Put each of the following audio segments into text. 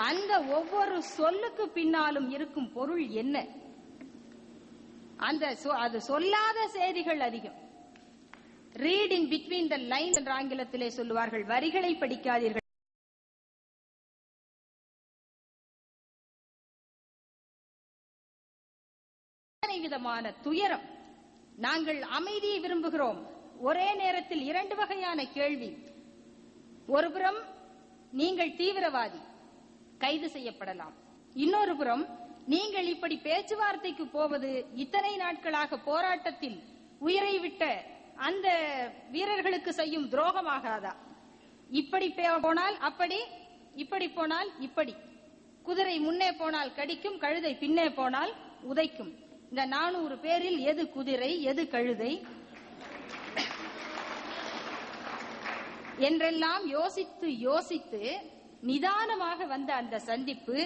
அந்த ஒவ்வொரு சொல்லுக்கு பின்னாலும் இருக்கும் பொருள் என்ன? அது சொல்லாத செய்திகள் அதிகம். Read in between the lines என்று ஆங்கிலத்திலே சொல்லுவார்கள். வரிகளை படிக்காதீர்கள். விதமான துயரம். நாங்கள் அமைதியை விரும்புகிறோம். ஒரே நேரத்தில் இரண்டு வகையான கேள்வி. ஒருபுறம் நீங்கள் தீவிரவாதி, கைது செய்யப்படலாம். இன்னொரு புறம் நீங்கள் இப்படி பேச்சுவார்த்தைக்கு போவது இத்தனை நாட்களாக போராட்டத்தில் உயிரை விட்ட அந்த வீரர்களுக்கு செய்யும் துரோகமாகாதா? இப்படி போனால் அப்படி, இப்படி போனால் இப்படி. குதிரை முன்னே போனால் கடிக்கும், கழுதை பின்னே போனால் உதைக்கும். இந்த 400 பேரில் எது குதிரை, எது கழுதை என்றெல்லாம் யோசித்து யோசித்து நிதானமாக வந்த அந்த சந்திப்பு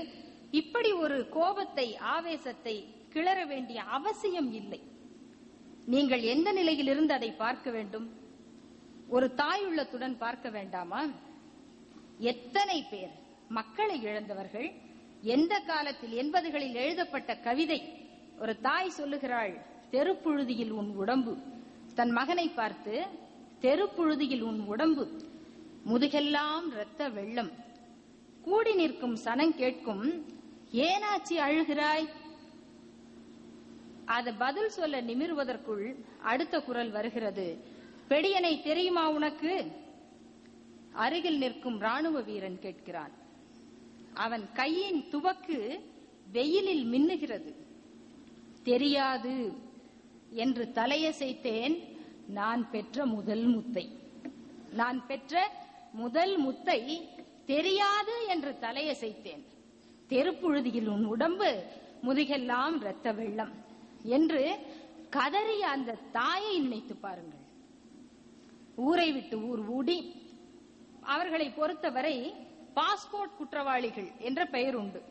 இப்படி ஒரு கோபத்தை, ஆவேசத்தை கிளற வேண்டிய அவசியம் இல்லை. நீங்கள் எந்த நிலையில் இருந்து அதை பார்க்க வேண்டும்? ஒரு தாயுள்ளத்துடன் பார்க்க வேண்டாமா? எத்தனை பேர் மக்களை இழந்தவர்கள். எந்த காலத்தில் 80களில் எழுதப்பட்ட கவிதை. ஒரு தாய் சொல்லுகிறாள், தெருப்புழுதியில் உன் உடம்பு. தன் மகனை பார்த்து, தெருப்புழுதியில் உன் உடம்பு, முதுகெல்லாம் இரத்த வெள்ளம், கூடி நிற்கும் சனம் கேட்கும், ஏனாச்சி அழுகிறாய்? அது பதில் சொல்ல நிமிர்வதற்குள் அடுத்த குரல் வருகிறது. பெடியனை தெரியுமா உனக்கு? அருகில் நிற்கும் ராணுவ வீரன் கேட்கிறான். அவன் கையின் துவக்கு வெயிலில் மின்னுகிறது. தெரியாது என்று தலையசைத்தேன். நான் பெற்ற முதல் முத்தை, நான் பெற்ற முதல் முத்தை தெரியாது என்று தலையசைத்தேன். தெருப்புழுதியில் உன் உடம்பு, முதுகெல்லாம் இரத்த வெள்ளம் என்று கதறிய அந்த தாயை நினைத்து பாருங்கள். ஊரை விட்டு ஊர் ஊடி, அவர்களை பொறுத்தவரை பாஸ்போர்ட் குற்றவாளிகள் என்ற பெயர் உண்டு.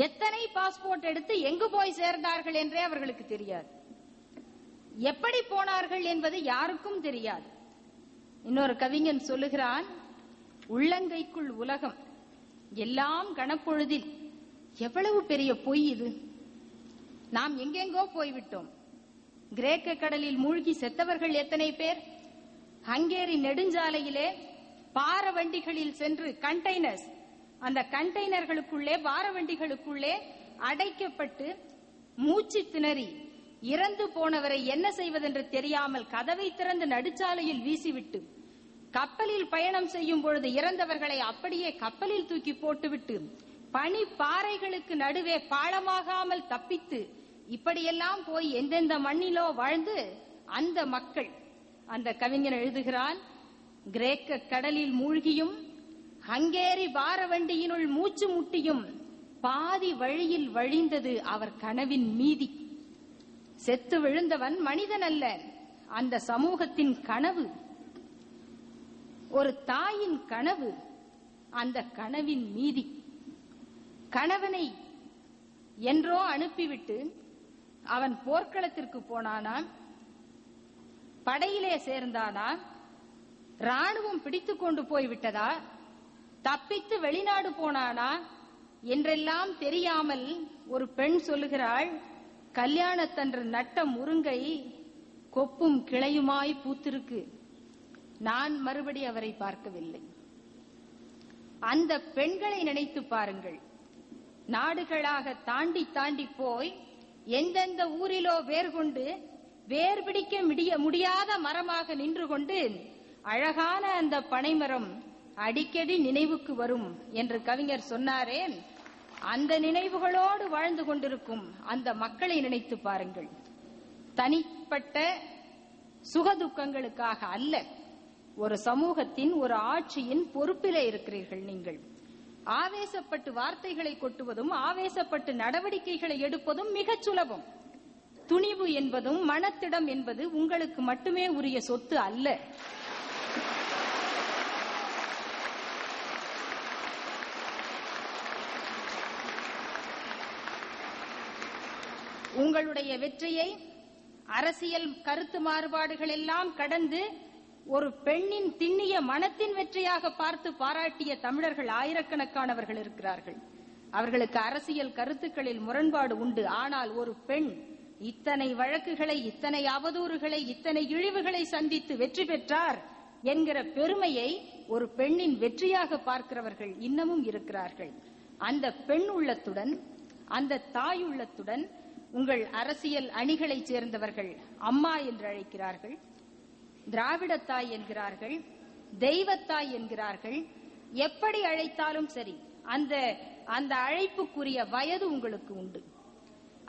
எத்தனை பாஸ்போர்ட் எடுத்து எங்கு போய் சேர்ந்தார்கள் என்றே அவர்களுக்கு தெரியாது. எப்படி போனார்கள் என்பது யாருக்கும் தெரியாது. இன்னொரு கவிஞன் சொல்லுகிறான், உள்ளங்கைக்குள் உலகம், எல்லாம் கணப்பொழுதில். எவ்வளவு பெரிய பொய் இது! நாம் எங்கெங்கோ போய்விட்டோம். கிரேக்க கடலில் மூழ்கி செத்தவர்கள் எத்தனை பேர்? ஹங்கேரி நெடுஞ்சாலையிலே பார வண்டிகளில் சென்று கண்டெய்னர்ஸ், அந்த கண்டெய்னர்களுக்குள்ளே, பார வண்டிகளுக்குள்ளே அடைக்கப்பட்டு மூச்சு திணறி இறந்து போனவரை என்ன செய்வதென்று தெரியாமல் கதவை திறந்து நடுச்சாலையில் வீசிவிட்டு, கப்பலில் பயணம் செய்யும் பொழுது இறந்தவர்களை அப்படியே கப்பலில் தூக்கி போட்டுவிட்டு, பனி பாறைகளுக்கு நடுவே பாழமாகாமல் தப்பித்து, இப்படியெல்லாம் போய் எந்தெந்த மண்ணிலோ வாழ்ந்து அந்த மக்கள். அந்த கவிஞன் எழுதுகிறான், கிரேக்க கடலில் மூழ்கியும் ஹங்கேரி பார வண்டியினுள் மூச்சு முட்டியும் பாதி வழியில் வழிந்தது அவர் கனவின் மீதி. செத்து விழுந்தவன் மனிதன் அல்ல, அந்த சமூகத்தின் கனவு, ஒரு தாயின் கனவு, அந்த கனவின் மீதி. கணவனை என்றோ அனுப்பிவிட்டு அவன் போர்க்களத்திற்கு போனானா, படையிலே சேர்ந்தானா, ராணுவம் பிடித்துக் கொண்டு போய்விட்டதா, தப்பித்து வெளிநாடு போனானா என்றெல்லாம் தெரியாமல் ஒரு பெண் சொல்லுகிறாள், கல்யாணத்தன்று நட்ட முருங்கை கொப்பும் கிளையுமாய் பூத்திருக்கு. நான் மறுபடி அவரை பார்க்கவில்லை. அந்த பெண்களை நினைத்து பாருங்கள். நாடுகளாக தாண்டி தாண்டி போய் எந்தெந்த ஊரிலோ வேர் கொண்டு வேர் பிடிக்க முடியாத மரமாக நின்று கொண்டு அழகான அந்த பனைமரம் அடிக்கடி நினைவுக்கு வரும் என்று கவிஞர் சொன்னாரே, அந்த நினைவுகளோடு வாழ்ந்து கொண்டிருக்கும் அந்த மக்களை நினைத்து பாருங்கள். தனிப்பட்ட சுகதுக்கங்களுக்காக அல்ல, ஒரு சமூகத்தின், ஒரு ஆட்சியின் பொறுப்பிலே இருக்கிறீர்கள் நீங்கள். ஆவேசப்பட்டு வார்த்தைகளை கொட்டுவதும் ஆவேசப்பட்டு நடவடிக்கைகளை எடுப்பதும் மிகச் சுலபம். துணிவு என்பதும் மனத்திடம் என்பது உங்களுக்கு மட்டுமே உரிய சொத்து அல்ல. உங்களுடைய வெற்றியை அரசியல் கருத்து மாறுபாடுகள் எல்லாம் கடந்து ஒரு பெண்ணின் திண்ணிய மனத்தின் வெற்றியாக பார்த்து பாராட்டிய தமிழர்கள் ஆயிரக்கணக்கானவர்கள் இருக்கிறார்கள். அவர்களுக்கு அரசியல் கருத்துக்களில் முரண்பாடு உண்டு. ஆனால் ஒரு பெண் இத்தனை வழக்குகளை, இத்தனை அவதூறுகளை, இத்தனை இழிவுகளை சந்தித்து வெற்றி பெற்றார் என்கிற பெருமையை ஒரு பெண்ணின் வெற்றியாக பார்க்கிறவர்கள் இன்னமும் இருக்கிறார்கள். அந்த பெண் உள்ளத்துடன், அந்த தாய் உள்ளத்துடன் உங்கள் அரசியல் அணிகளைச் சேர்ந்தவர்கள் அம்மா என்று அழைக்கிறார்கள், திராவிடத்தாய் என்கிறார்கள், தெய்வத்தாய் என்கிறார்கள். எப்படி அழைத்தாலும் சரி, அந்த அழைப்புக்குரிய வயது உங்களுக்கு உண்டு,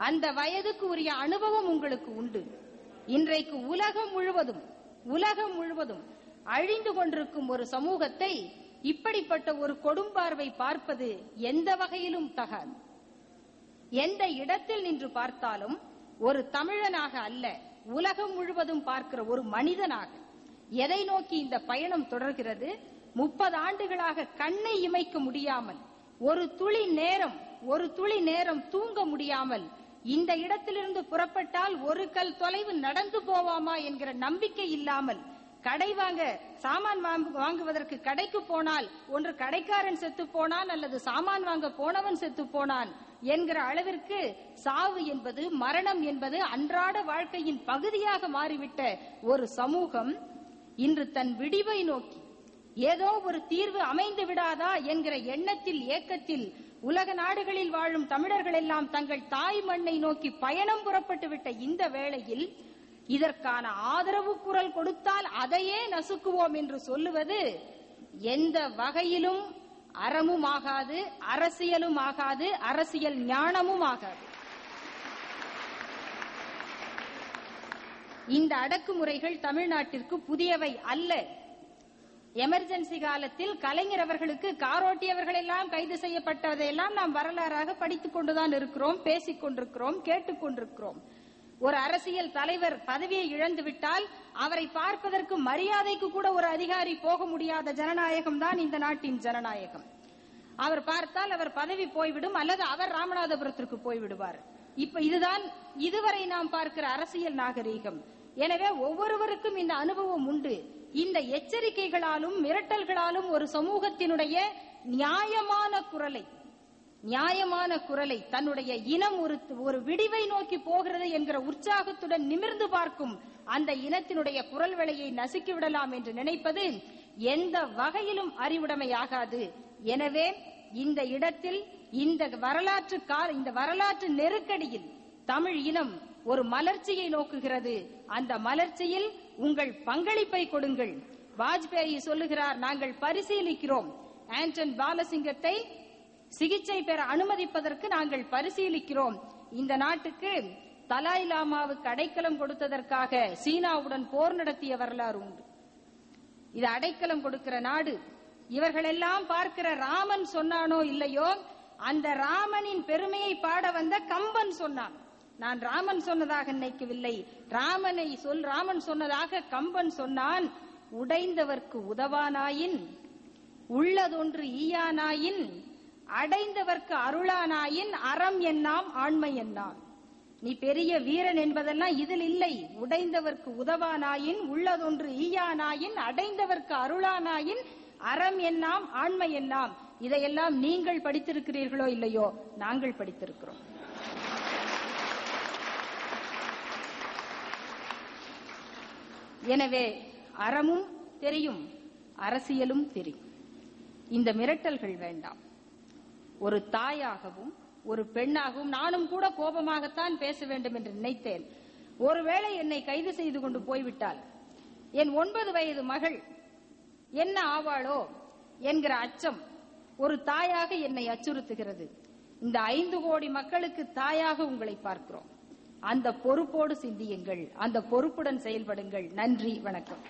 அந்த வயதுக்கு உரிய அனுபவம் உங்களுக்கு உண்டு. இன்றைக்கு உலகம் முழுவதும் அழிந்து கொண்டிருக்கும் ஒரு சமூகத்தை இப்படிப்பட்ட ஒரு கொடும்பார்வை பார்ப்பது எந்த வகையிலும் தகாது. எந்த இடத்தில் நின்று பார்த்தாலும் ஒரு தமிழனாக அல்ல, உலகம் முழுவதும் பார்க்கிற ஒரு மனிதனாக எதை நோக்கி இந்த பயணம் தொடர்கிறது? 30 ஆண்டுகளாக கண்ணை இமைக்க முடியாமல், ஒரு துளி நேரம் தூங்க முடியாமல், இந்த இடத்திலிருந்து புறப்பட்டால் ஒரு கல் தொலைவு நடந்து போவாமா என்கிற நம்பிக்கை இல்லாமல், சாமான் வாங்குவதற்கு கடைக்கு போனால் ஒன்று கடைக்காரன் செத்து போனான் அல்லது சாமான் வாங்க போனவன் செத்து போனான் என்கிற அளவிற்கு சாவு என்பது, மரணம் என்பது அன்றாட வாழ்க்கையின் பகுதியாக மாறிவிட்ட ஒரு சமூகம் இன்று தன் விடிவை நோக்கி ஏதோ ஒரு தீர்வு அமைந்து விடாதா என்கிற எண்ணத்தில், ஏக்கத்தில் உலக நாடுகளில் வாழும் தமிழர்கள் எல்லாம் தங்கள் தாய் மண்ணை நோக்கி பயணம் புறப்பட்டு விட்ட இந்த வேளையில் இதற்கான ஆதரவு குரல் கொடுத்தால் அதையே நசுக்குவோம் என்று சொல்லுவது எந்த வகையிலும் அறமும் ஆகாது, அரசியலும் ஆகாது, அரசியல் ஞானமும் ஆகாது. இந்த அடக்குமுறைகள் தமிழ்நாட்டிற்கு புதியவை அல்ல. எமர்ஜென்சி காலத்தில் கலைஞர் அவர்களுக்கு காரோட்டியவர்கள் எல்லாம் கைது செய்யப்பட்டதையெல்லாம் நாம் வரலாறாக படித்துக் கொண்டுதான் இருக்கிறோம், பேசிக் கொண்டிருக்கிறோம், கேட்டுக்கொண்டிருக்கிறோம். ஒரு அரசியல் தலைவர் பதவியை இழந்து விட்டால் அவரை பார்ப்பதற்கு, மரியாதைக்கு கூட ஒரு அதிகாரி போக முடியாத ஜனநாயகம் தான் இந்த நாட்டின் ஜனநாயகம். அவர் பார்த்தால் அவர் பதவி போய்விடும், அல்லது அவர் ராமநாதபுரத்திற்கு போய்விடுவார். இதுதான் இதுவரை நாம் பார்க்கிற அரசியல் நாகரீகம். எனவே ஒவ்வொருவருக்கும் இந்த அனுபவம் உண்டு. இந்த எச்சரிக்கைகளாலும் மிரட்டல்களாலும் ஒரு சமூகத்தினுடைய நியாயமான குரலை தன்னுடைய இனம் ஒரு விடிவை நோக்கி போகிறது என்கிற உற்சாகத்துடன் நிமிர்ந்து பார்க்கும் அந்த இனத்தினுடைய குரல் வளையை நசுக்கி விடலாம் என்று நினைப்பது எந்த வகையிலும் அறிவுடைமையாகாது. எனவே இந்த இடத்தில் இந்த வரலாற்று நெருக்கடியில் தமிழ் இனம் ஒரு மலர்ச்சியை நோக்குகிறது. அந்த மலர்ச்சியில் உங்கள் பங்களிப்பை கொடுங்கள். வாஜ்பேயி சொல்லுகிறார், நாங்கள் பரிசீலிக்கிறோம், ஆண்டன் பாலசிங்கத்தை சிகிச்சை பெற அனுமதிப்பதற்கு நாங்கள் பரிசீலிக்கிறோம். இந்த நாட்டுக்கு தலாய் லாமாவுக்கு அடைக்கலம் கொடுத்ததற்காக சீனாவுடன் போர் நடத்திய வரலாறு உண்டு. இது அடைக்கலம் கொடுக்கிற நாடு. இவர்களெல்லாம் பார்க்கிற ராமன் சொன்னானோ இல்லையோ, அந்த ராமனின் பெருமையை பாட வந்த கம்பன் சொன்னான். நான் ராமன் சொன்னதாக நினைக்கவில்லை, ராமன் சொன்னதாக கம்பன் சொன்னான். உடைந்தவர்க்கு உதவானாயின், உள்ளதொன்று ஈயானாயின், அடைந்தவர்க்கு அருளானாயின், அறம் என்னாம் ஆண்மை என்னாம். நீ பெரிய வீரன் என்பதெல்லாம் இதில் இல்லை. உடைந்தவர்க்கு உதவானாயின், உள்ளதொன்று ஈயானாயின், அடைந்தவர்க்கு அருளானாயின், அறம் என்னாம் ஆண்மை என்னாம். இதையெல்லாம் நீங்கள் படித்திருக்கிறீர்களோ இல்லையோ, நாங்கள் படித்திருக்கிறோம். எனவே அறமும் தெரியும், அரசியலும் தெரியும். இந்த மிரட்டல்கள் வேண்டாம். ஒரு தாயாகவும் ஒரு பெண்ணாகவும் நானும் கூட கோபமாகத்தான் பேச வேண்டும் என்று நினைத்தேன். ஒருவேளை என்னை கைது செய்து கொண்டு போய்விட்டால் என் 9 வயது மகள் என்ன ஆவாளோ என்கிற அச்சம் ஒரு தாயாக என்னை அச்சுறுத்துகிறது. இந்த 5 கோடி மக்களுக்கு தாயாக உங்களை பார்க்கிறோம். அந்த பொறுப்போடு சிந்தியுங்கள், அந்த பொறுப்புடன் செயல்படுங்கள். நன்றி, வணக்கம்.